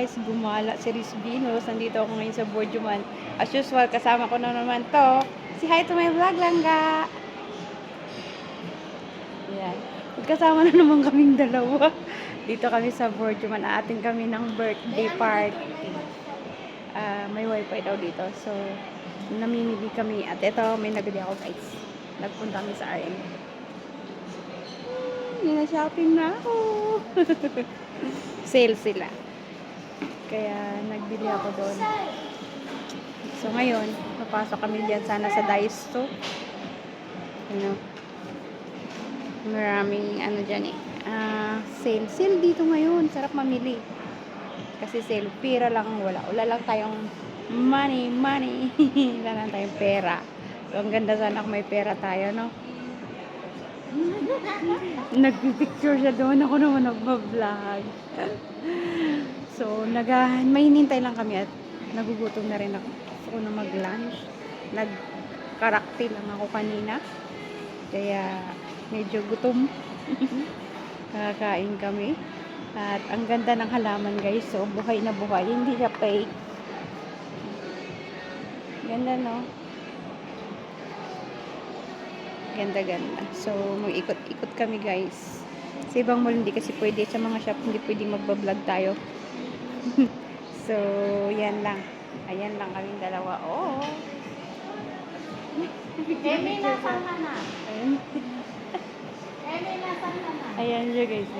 guys, gumala si Rizbinos. Nandito ako ngayon sa Borjuman. As usual, kasama ko na naman to. Si hi to my vlog, Langga. Yan. Magkasama na naman kaming dalawa. Dito kami sa Borjuman. Aatin kami ng birthday party. May wifi daw dito. So, namimili kami. At ito, may nabili ako guys. Nagpunta kami sa RM. Shopping na ako. Sale sila. Kaya nagbili ako doon. So ngayon, papasok kami diyan sana sa Daiso. Ano? Maraming ano diyan eh. Sale. Sale dito ngayon. Sarap mamili. Kasi sale. Pera lang wala. Wala lang tayong money. Wala lang tayong pera. So ang ganda sana kung may pera tayo, no? Nagpipicture siya doon. Ako naman nagbablog. So, may hinintay lang kami at nagugutom na rin ako. Gusto ko na mag-lunch. Nagkarakti lang ako kanina. Kaya, medyo gutom. Kakain kami. At ang ganda ng halaman guys. So, buhay na buhay. Hindi siya fake. Ganda, no? Ganda. So, mag-ikot-ikot kami guys. Sa ibang mall, hindi kasi pwede. Sa mga shop, hindi pwede magbablog tayo. So, yan lang. Ayan lang kaming dalawa. Oh! Emi, nasaan ka na? Ayan. Emi, nasaan ka na? Ayan siya guys.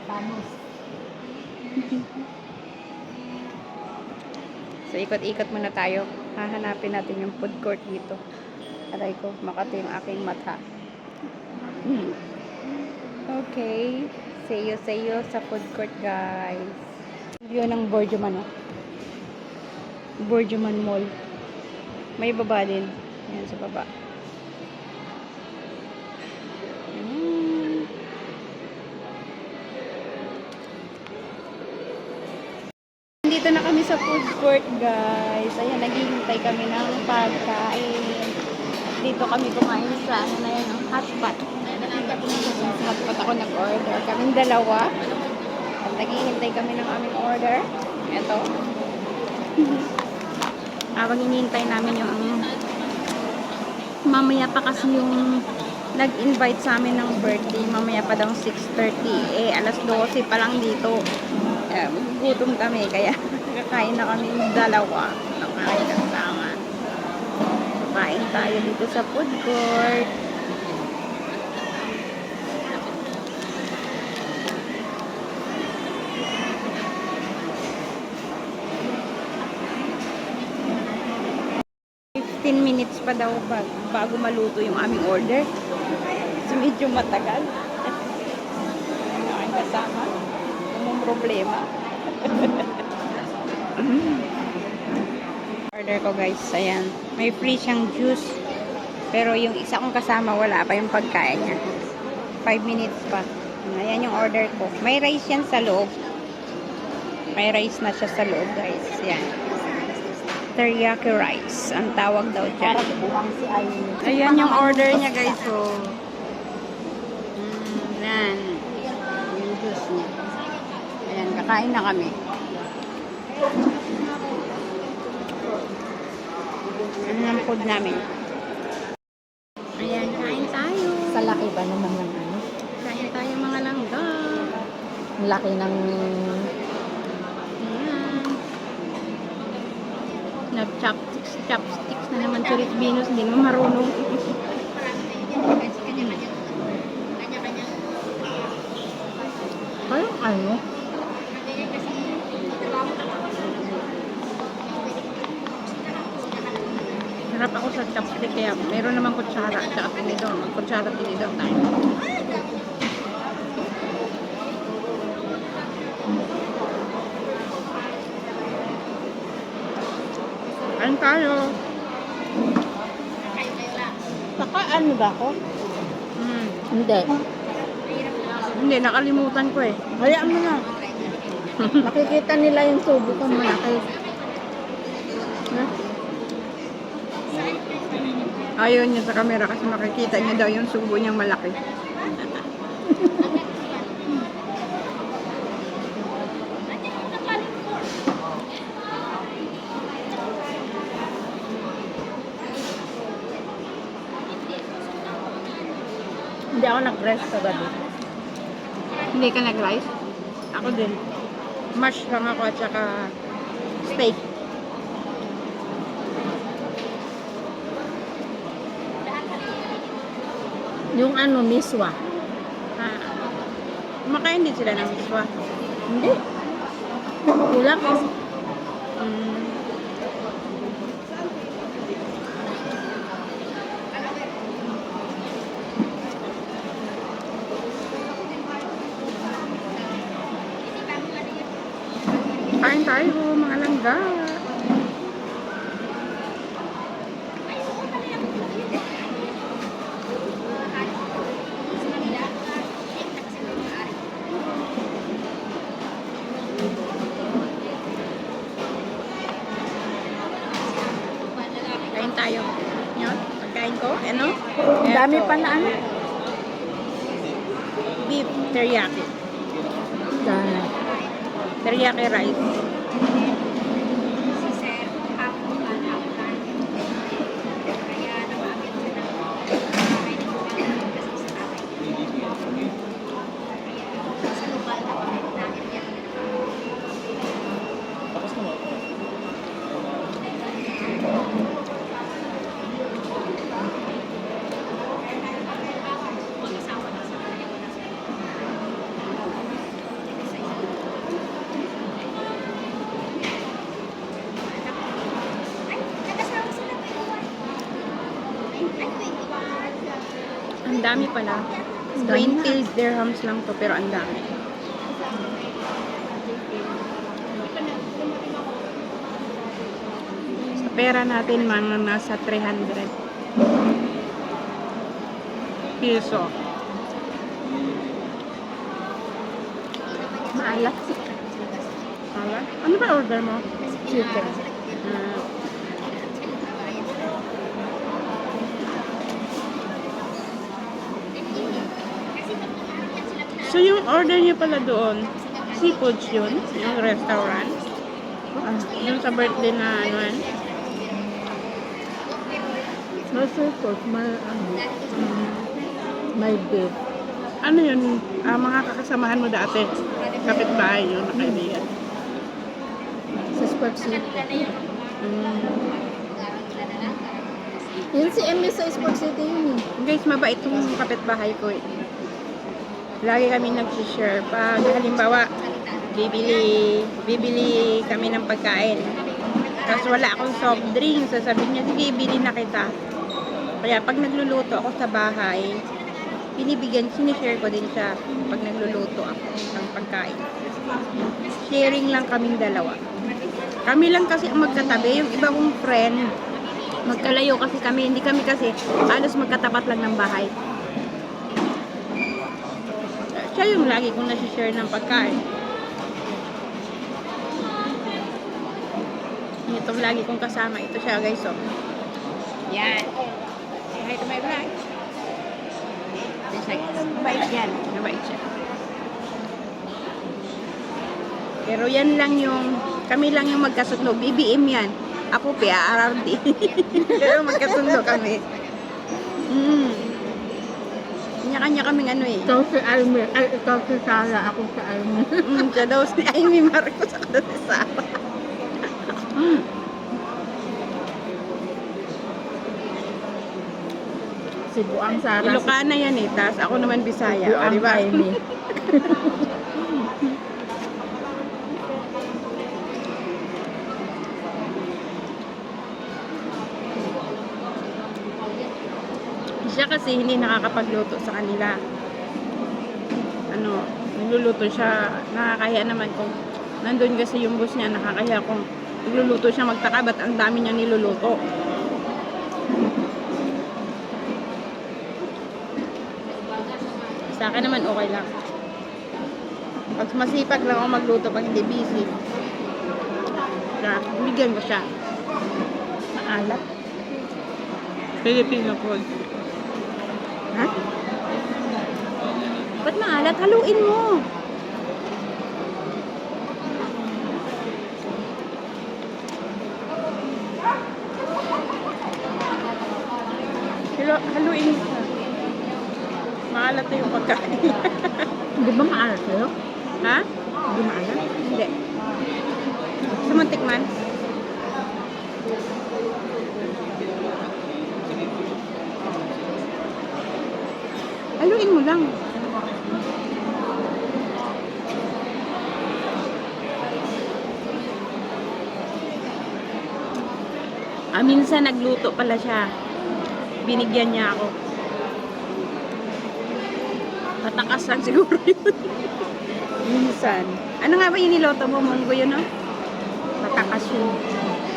Thanos. So, ikot-ikot muna tayo. Hahanapin natin yung food court dito. Aray ko, makati yung aking mata. Okay. See you sa food court, guys. View ng Borjuman, oh. Borjuman Mall. May baba din. Ayan, sa baba. Dito na kami sa food court, guys. Ayan, naghihintay kami ng pagkain. Dito kami kumain sa ano na yan, hotpot. Sa hotpot ako nag-order. Kaming dalawa. At naghihintay kami ng aming order. Ito. Habang hinihintay namin yung mamaya pa kasi yung nag-invite sa amin ng birthday. Mamaya pa daw 6:30. Alas 12 pa lang dito. Gutom kami, kaya kakain na kami dalawa ng aking kasama. Kakain tayo dito sa food court. Minutes pa daw bago maluto yung aming order. So medyo matagal. Ang aking kasama. Anong problema? Order ko guys, ayan. May free siyang juice. Pero yung isa kong kasama, wala pa yung pagkain niya. 5 minutes pa. Ayan yung order ko. May rice yan sa loob. May rice na siya sa loob guys. Ayan. Teriyaki rice. Ang tawag daw dyan. Ayan yung order niya guys. So, yan. Yung juice niya. Ayan, kakain na kami. Ano ang food namin? Ayan, kain tayo. Sa laki ba naman ng ano? Kain tayo mga langga. Ang laki ng... Ayan. Nag-chopsticks na naman si Rizbinos. Hindi naman marunong. Parang ano? Harap ako sa chopstick kaya meron naman kutsara at saka tinidor. Mag-kutsara tinidor tayo. Kain tayo. Saka ano ba ako? Hindi. Hindi, nakalimutan ko eh. Hayaan mo na. Makikita nila yung subo kong malaki. Ayaw niya sa camera kasi makikita niya daw yung subo niyang malaki. Hindi ako nag-rest kagabi. Hindi ka nag-rice? Ako din. Mash lang ako at saka steak. Yung ano, miswa. Ah, kumakain din sila ng miswa. Hindi. Kulang kasi. Mm. Kain tayo, mga langga. Kain tayo. Yun, pagkain ko. Ano? Ang dami Eto, pa na ano. beef teriyaki. Dami. Teriyaki rice. Ang dami pala. Ang dami 20 dirhams lang to, pero ang dami. Sa pera natin, mga nasa 300 piso. Maalat. Hala? Ano ba order mo? Chicken. Ah, so yung order niyo pala doon, seafoods yun? Yung restaurant? Ah, Yung sa birthday na ano yan? may seafood, may ano, may beef. Ano yun? Mga kakasamahan mo dati? Kapitbahay yun, na kaibigan. Sa Sport City. Mm. Yun si Emmy sa Sport City yun eh. Guys, mabait yung kapitbahay ko eh. Lagi kami nag-share. Pag halimbawa, bibili kami ng pagkain. Tapos wala akong soft drink. Sasabihin niya, sige, bili na kita. Kaya pag nagluluto ako sa bahay, sinishare ko din siya pag nagluluto ako ng pagkain. Sharing lang kaming dalawa. Kami lang kasi ang magkatabi. Yung iba kong friend, magkalayo kasi kami. Hindi kami kasi halos magkatapat lang ng bahay. Siya yung lagi kong nasi-share ng pagkain. Itong lagi kong kasama. Ito siya guys. Oh. Yan. Say hi to my vlog. Ito siya guys. Mabait yan. Mabait siya. Pero yan lang yung, kami lang yung magkasundo. BBM yan. Ako PRRD. Pero magkasundo kami. Kanya-kanya kaming ano eh. Ikaw si Almi, ay ikaw si Sara, ako si Almi. Siya daw si Amy Marcos, ako daw si Sarah. Si Buang Sara. Ilocana yan eh. Tapos ako naman Bisaya. O, Buang diba? Amy. Siya kasi hindi nakakapagluto sa kanila. Ano, nagluluto siya. Nakakahiya naman kung nandun kasi yung boss niya. Nakakahiya kung nagluluto siya magtaka. Ba't ang dami niya niluluto? Sa akin naman okay lang. Pag masipag lang ako magluto pag hindi busy. Kaya, bigyan ko siya. Maalat. Filipino food. Ha? Ba't maalat? Haluin mo. Haluin mo siya. Maalat na yung pagkain. Di ba maalat sa'yo? Ha? Hindi maalat? Hindi. Sumuntik man. Haluin mo lang. Minsan nagluto pala siya. Binigyan niya ako. Patakas lang siguro yun. Minsan. Ano nga ba yung niloto mo? Munggo yun, no? Patakas yun.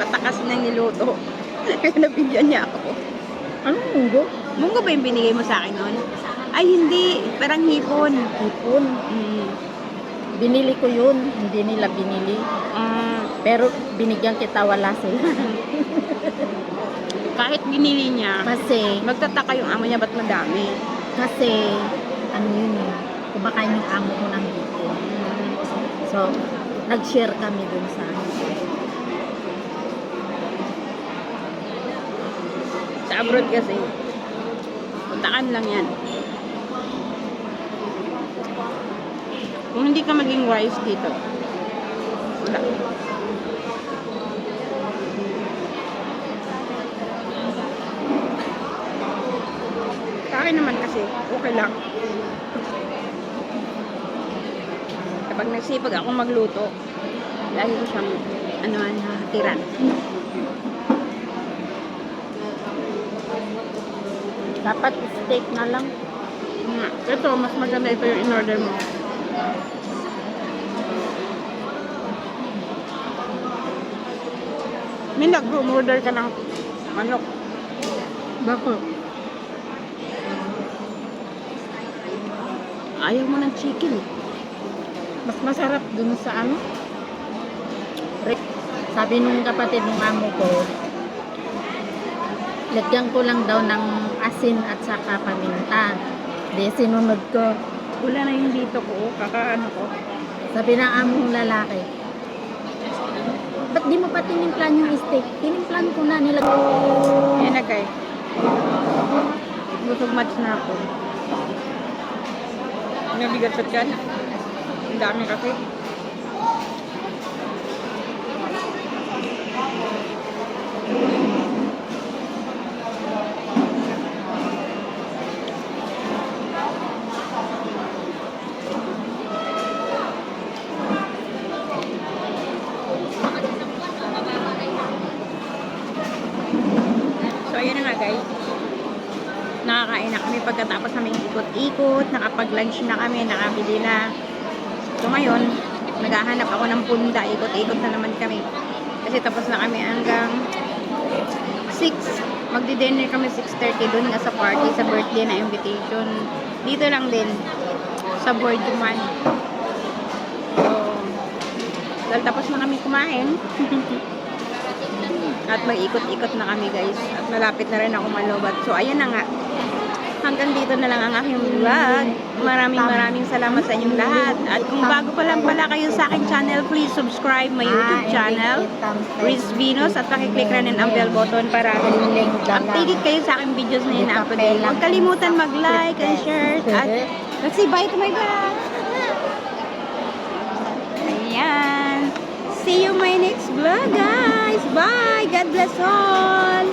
Patakas na niluto. Kaya nabigyan niya ako. Anong munggo? Munggo ba yung binigay mo sa akin noon? Ay, hindi. Parang hipon. Hipon. Mm. Binili ko yun. Hindi nila binili. Pero binigyan kita, wala sila. Kahit binili niya, Kasi, magtataka yung amo niya ba't madami. ano yun eh. Kumakain yung amo ko ng hipon. So, nag-share kami dun sa Sa abroad kasi, puntaan lang yan. Kung hindi ka maging wise dito, wala. Sa akin naman kasi, okay lang. Kapag nagsipag ako magluto, lagi ko siyang hatiran. dapat steak na lang. Ito, mas maganda ito yung in-order mo. May nag-order ka ng manok. Bakit? Ayaw mo ng chicken. Mas masarap dun sa ano? Sabi nung kapatid ng amo ko, lagyan ko lang daw ng asin at saka paminta. Di, sinunod ko. Wala na yung dito ko. Kakaano ko. Sabi ng among lalaki, ba't di mo pa tinimplan yung steak? Tinimplan ko na, nilagay. Yan na guys. Busog match na ako. Nabigat sa tiyan. Ang dami kasi. So, ayan na nga guys. Nakakain na kami pagkatapos namin ikot-ikot. Nakapag-lunch na kami. Nakabili na. So, ngayon, naghahanap ako ng punda. Ikot-ikot na naman kami. Kasi tapos na kami hanggang 6. Magdi-dinner kami 6:30 dun nga sa party, sa birthday na invitation. Dito lang din. Sa Borjuman. So, dahil tapos na kami kumain. At mag-ikot-ikot na kami guys. At malapit na rin ako malobat. So ayan na nga. Hanggang dito na lang ang aking vlog. Maraming salamat sa inyong lahat. At kung bago pa lang pala kayo sa aking channel, please subscribe my YouTube channel, Riz Venus, at pakiclick rin ang bell button para updated kayo sa aking videos na ina-upload. Huwag kalimutan mag-like and share. At let's say bye to my vlog. Ayan. See you my next vlog guys. Bye. God bless all.